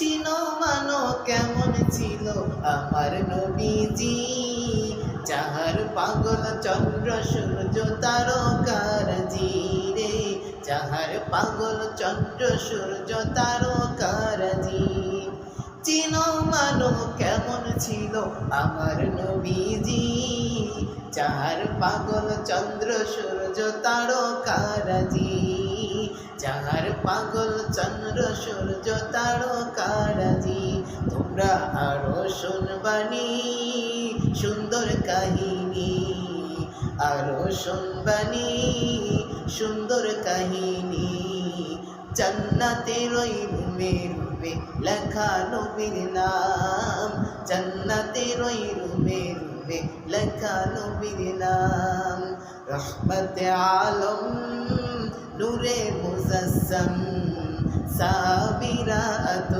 চিনো মানো কেমন ছিল আমার নবীজি, যাহার পাগল চন্দ্র সূর্য তারকারাজি রে, যাহার পাগল চন্দ্র সূর্য তারকারাজি। চিনো মানো কেমন ছিল আমার নবীজি, যাহার পাগল চন্দ্র সূর্য তারকারাজি, যাহার পাগল চন্দ্র সূর্য তারকারাজি। তোমরা আরো শুনবানি সুন্দর কাহিনী, আরো শুনবানি সুন্দর কাহিনী। জান্নাতের ওই রুমে রুমে লেখা নবীর নাম, জান্নাতের ওই রুমে রুমে লেখা নবীর নাম। রহমতে আলম নূরে মুজাসসাম সাবিরা